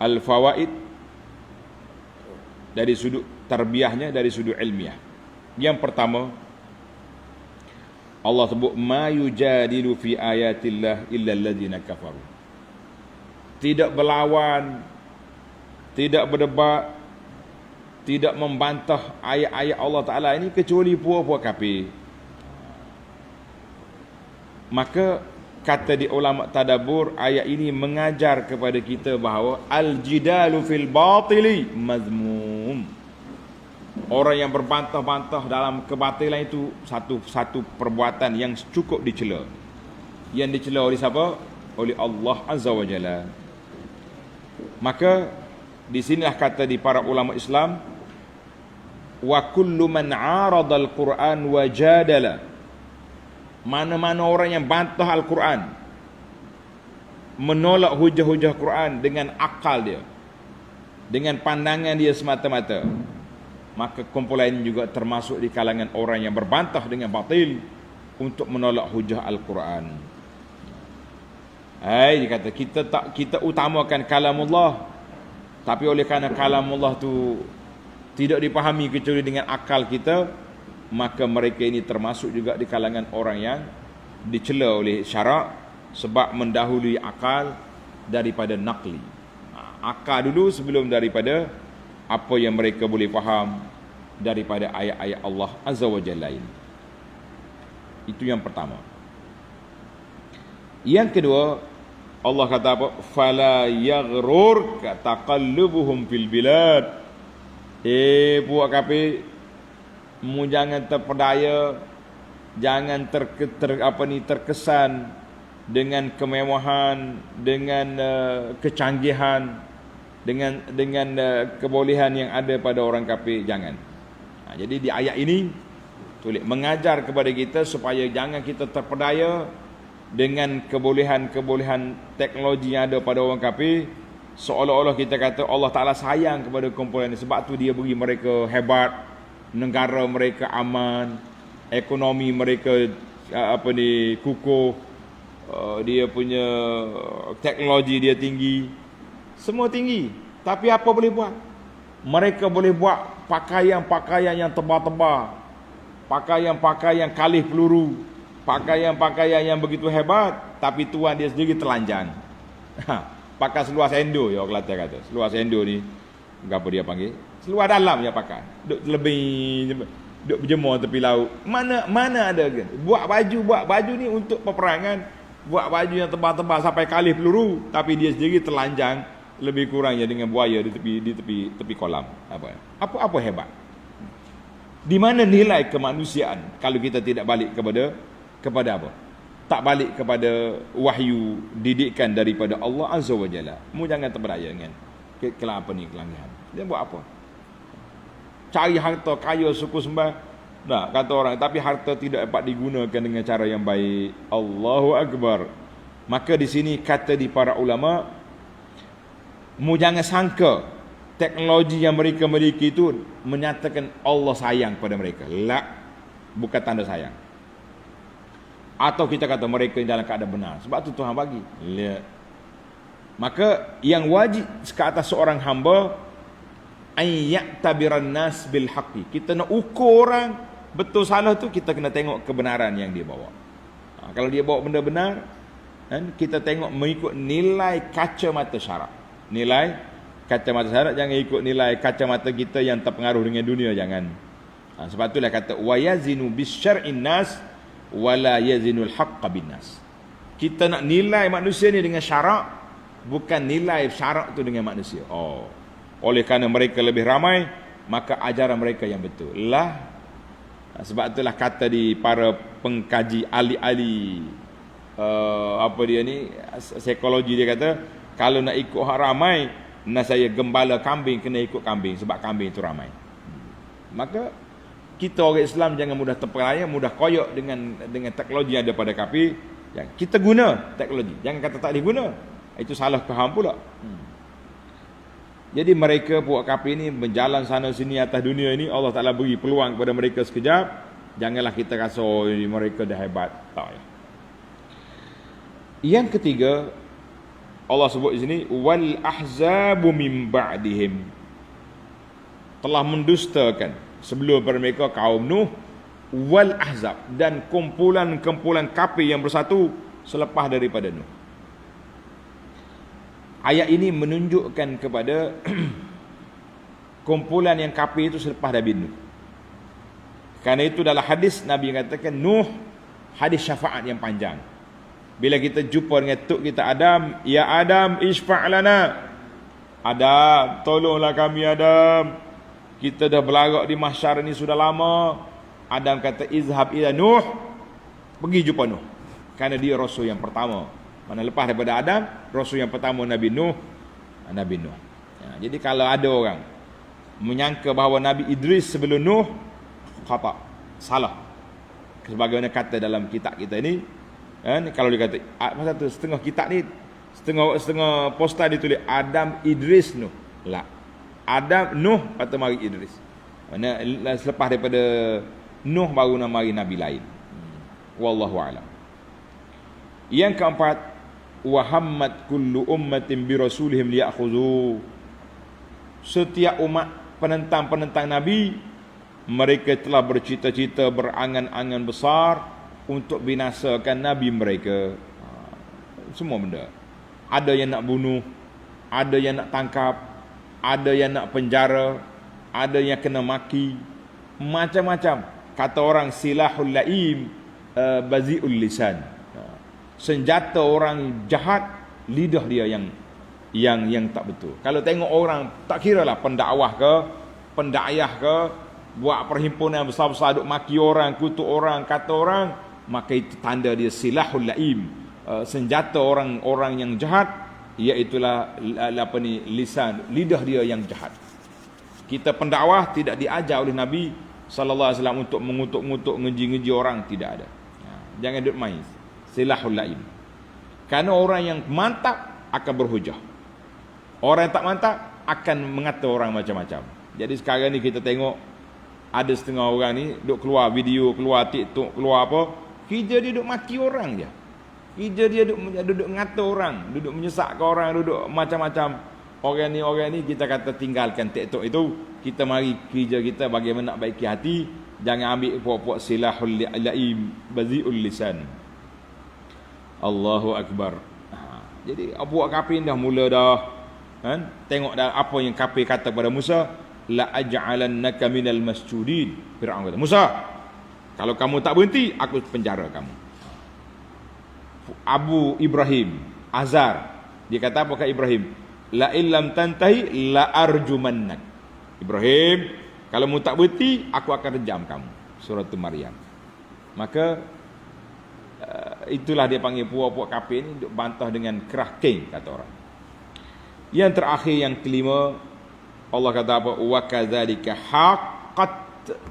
al-fawaid dari sudut tarbiyahnya, dari sudut ilmiah. Yang pertama, Allah sebut ma yujadilu fi ayatillah illa allazina kafaru. Tidak berlawan, tidak berdebat, tidak membantah ayat-ayat Allah Ta'ala ini kecuali puak-puak kafir. Maka kata di ulama tadabbur, ayat ini mengajar kepada kita bahawa al-jidalu fil batili mazmum. Orang yang berbantah-bantah dalam kebatilan itu satu perbuatan yang cukup dicela. Yang dicela oleh siapa? Oleh Allah Azza wa Jalla. Maka di sinilah kata di para ulama Islam, wa kullu man 'arada al-Quran wa jadala. Mana-mana orang yang bantah Al-Quran, menolak hujah-hujah Quran dengan akal dia, dengan pandangan dia semata-mata, maka kumpulan ini juga termasuk di kalangan orang yang berbantah dengan batil untuk menolak hujah Al-Quran. Dia kata kita utamakan kalamullah, tapi oleh kerana kalamullah tu tidak dipahami kecuali dengan akal kita, maka mereka ini termasuk juga di kalangan orang yang dicela oleh syarak sebab mendahului akal daripada naqli. Akal dulu sebelum daripada apa yang mereka boleh faham daripada ayat-ayat Allah Azza wa Jalla ini. Itu yang pertama. Yang kedua, Allah kata apa? Fala yaghrur taqallubuhum fil bilad. Buat kafir, mu jangan terpedaya, jangan terkesan dengan kemewahan, dengan kecanggihan, dengan kebolehan yang ada pada orang kafir. Jangan. Jadi di ayat ini tulis mengajar kepada kita supaya jangan kita terpedaya dengan kebolehan-kebolehan teknologi yang ada pada orang kafir, seolah-olah kita kata Allah Ta'ala sayang kepada kumpulan ini, sebab tu dia beri mereka hebat, negara mereka aman, ekonomi mereka kukuh, dia punya teknologi dia tinggi, semua tinggi. Tapi apa boleh buat? Mereka boleh buat pakaian-pakaian yang tebal-tebal, pakaian-pakaian kalih peluru, pakaian-pakaian yang begitu hebat, tapi tuan dia sendiri telanjang. Pakai seluar sendo, ya Kelantan kata. Seluar sendo ni, apa dia panggil? Seluar dalam dia pakai. Duk berjemur tepi laut. Mana ada kan? Buat baju ni untuk peperangan, buat baju yang tebal-tebal sampai kalih peluru, tapi dia sendiri telanjang lebih kurangnya dengan buaya di tepi kolam. Apa hebat? Di mana nilai kemanusiaan kalau kita tidak balik kepada apa? Tak balik kepada wahyu didikan daripada Allah Azza wa Jalla. Mu jangan terberaya dengan kelanggihan. Dia buat apa? Cari harta kaya suku sembah. Nah, kata orang, tapi harta tidak dapat digunakan dengan cara yang baik. Allahu Akbar. Maka di sini kata di para ulama, mu jangan sangka teknologi yang mereka miliki itu menyatakan Allah sayang pada mereka. La, bukan tanda sayang. Atau kita kata mereka dalam keadaan benar, sebab tu Tuhan bagi. Lihat. Maka yang wajib ke atas seorang hamba ayyatabiran nas bil haqqi. Kita nak ukur orang betul salah tu, kita kena tengok kebenaran yang dia bawa. Kalau dia bawa benda benar, kan, kita tengok mengikut nilai kacamata syarak. Nilai kacamata syarak, jangan ikut nilai kacamata kita yang terpengaruh dengan dunia, jangan. Sebab itulah kata wa yazinu bis syar'in nas wala yazinul haqqa bin nas. Kita nak nilai manusia ni dengan syarak, bukan nilai syarak tu dengan manusia. Oleh kerana mereka lebih ramai, maka ajaran mereka yang betul lah. Sebab itulah kata di para pengkaji ahli-ahli psikologi, dia kata kalau nak ikut hak ramai, nak saya gembala kambing kena ikut kambing, sebab kambing itu ramai. Maka kita orang Islam jangan mudah terperaya, mudah koyok dengan teknologi yang ada pada kafir. Kita guna teknologi, jangan kata tak diguna. Itu salah faham pula. Jadi mereka buat kafir ni berjalan sana sini atas dunia ini, Allah Ta'ala beri peluang kepada mereka sekejap. Janganlah kita rasa mereka dah hebat. Tak. Yang ketiga, Allah sebut di sini wal ahzabu min ba'dihim, telah mendustakan sebelum mereka kaum Nuh, wal ahzab, dan kumpulan-kumpulan kafir yang bersatu selepas daripada Nuh. Ayat ini menunjukkan kepada kumpulan yang kafir itu selepas Nabi Nuh. Karena itu dalam hadis Nabi katakan Nuh hadis syafaat yang panjang. Bila kita jumpa dengan tok kita Adam, ya Adam isfa' lana. Adam, tolonglah kami Adam. Kita dah berlarak di mahsyar ini sudah lama. Adam kata izhab ila Nuh, pergi jumpa Nuh. Karena dia rasul yang pertama. Mana lepas daripada Adam, rasul yang pertama Nabi Nuh. Nabi Nuh. Jadi kalau ada orang menyangka bahawa Nabi Idris sebelum Nuh, khata, salah. Sebagaimana kata dalam kitab kita ini, kalau dia kata masa tu setengah kitab ni, setengah poster ditulis Adam Idris Nuh. La. Adam Nuh atau mari Idris. Mana selepas daripada Nuh baru mari nabi lain. Wallahu a'lam. Yang keempat, wa hammat kullu ummatin bi rasulihim liya'khudhu. Setiap umat penentang-penentang nabi, mereka telah bercita-cita, berangan-angan besar untuk binasakan nabi mereka. Semua benda. Ada yang nak bunuh, ada yang nak tangkap, ada yang nak penjara, ada yang kena maki, macam-macam. Kata orang silahul laim, bazi'ul lisan. Senjata orang jahat, lidah dia yang tak betul. Kalau tengok orang, tak kira lah pendakwah ke, pendakyah ke, buat perhimpunan besar-besar duk maki orang, kutuk orang, kata orang, maka itu tanda dia silahul laim, senjata orang-orang yang jahat, iaitulah lisan, lidah dia yang jahat. Kita pendakwah tidak diajar oleh Nabi sallallahu alaihi wasallam untuk mengutuk-ngutuk, ngeji-ngeji orang, tidak ada. Jangan duk main silahul laim. Karena orang yang mantap akan berhujah, orang yang tak mantap akan mengata orang macam-macam. Jadi sekarang ni kita tengok ada setengah orang ni duk keluar video, keluar TikTok, keluar apa, kerja dia duk maki orang je. Kerja dia duduk ngata orang, duduk menyesatkan orang, duduk macam-macam. Orang ni kita kata tinggalkan TikTok itu, kita mari kerja kita bagaimana nak baiki hati. Jangan ambil puak-puak silahul laim, bazi'ul lisan. Allahu Akbar. Jadi buat kafir dah mula dah, kan? Tengok dah apa yang kafir kata kepada Musa, la aj'alannaka minal masjudin. Firaun kata, Musa, kalau kamu tak berhenti, aku penjara kamu. Abu Ibrahim Azar, dia kata apa kat Ibrahim? La illam tantahi la arjumannak. Ibrahim, kalau mu tak berhenti, aku akan rejam kamu. Surah Maryam. Maka itulah dia panggil puak-puak kafir ni duk bantah dengan kerah king, kata orang. Yang terakhir, yang kelima, Allah kata apa? Wa kadzalika haqqat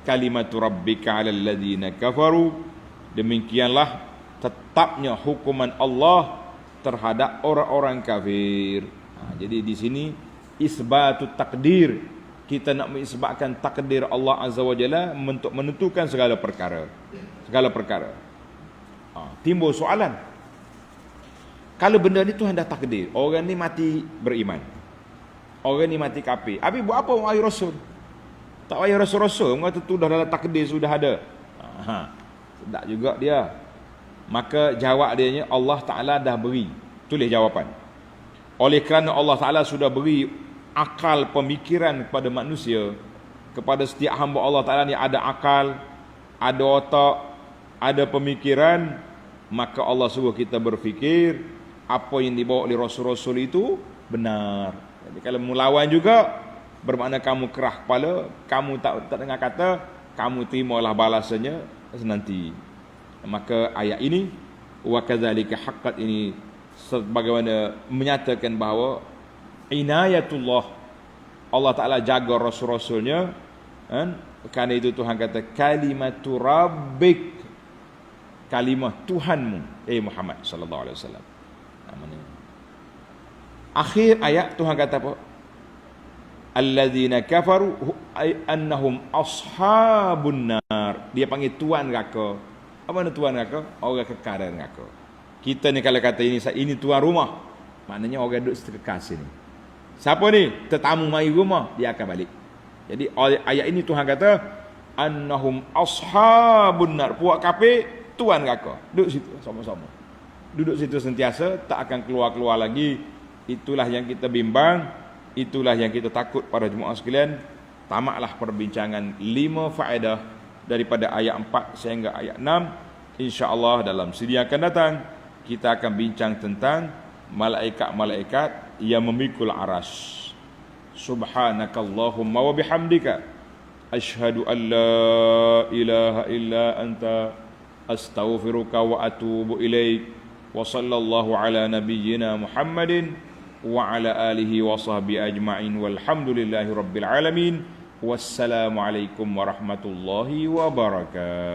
kalimatu rabbika 'alal ladzina kafaru. Demikianlah tetapnya hukuman Allah terhadap orang-orang kafir. Jadi di sini isbatut takdir, kita nak mengisbatkan takdir Allah Azza wa Jalla untuk menentukan segala perkara. Segala perkara. Timbul soalan, kalau benda ni Tuhan dah takdir, orang ni mati beriman, orang ni mati kafir, habis buat apa wahai Rasul? Tak payah Rasul-Rasul, mengata tu dah dalam takdir, sudah ada. Tak juga dia. Maka jawab dia, Allah Ta'ala dah beri, tulis jawapan. Oleh kerana Allah Ta'ala sudah beri akal pemikiran kepada manusia, kepada setiap hamba Allah Ta'ala ni ada akal, ada otak, ada pemikiran, maka Allah suruh kita berfikir apa yang dibawa oleh Rasul-Rasul itu benar. Jadi kalau melawan juga, bermakna kamu kerah kepala, kamu tak dengar kata, kamu terimalah balasannya nanti. Maka ayat ini, wa kadzalika haqqat, ini sebagaimana menyatakan bahawa inayatullah, Allah Ta'ala jaga Rasul-Rasulnya, kan? Kerana itu Tuhan kata kalimatu rabbik, kalimah Tuhanmu, Muhammad sallallahu alaihi wasallam. Akhir ayat Tuhan kata apa? Alladzina kafaru annahum ashabun nar. Dia panggil tuan neraka. Apa makna tuan neraka? Orang kekal dalam neraka. Kita ni kalau kata ini tuan rumah, Maknanya orang duduk seterka sini. Siapa ni? Tetamu mai rumah, dia akan balik. Jadi ayat ini Tuhan kata annahum ashabun nar, puak kafir tuan neraka. Duduk situ sama-sama. Duduk situ sentiasa, tak akan keluar-keluar lagi. Itulah yang kita bimbang, itulah yang kita takut para jemaah sekalian. Tamatlah perbincangan 5 faedah daripada ayat 4 sehingga ayat 6. Insya-Allah dalam sidi akan datang kita akan bincang tentang malaikat-malaikat yang memikul aras. Subhanakallahumma wa bihamdika asyhadu an la ilaha illa anta astaghfiruka wa atubu ilaik. Wa sallallahu ala nabiyyina Muhammadin wa ala alihi wa sahbihi ajma'in walhamdulillahi rabbil alamin. Wassalamualaikum warahmatullahi wabarakatuh.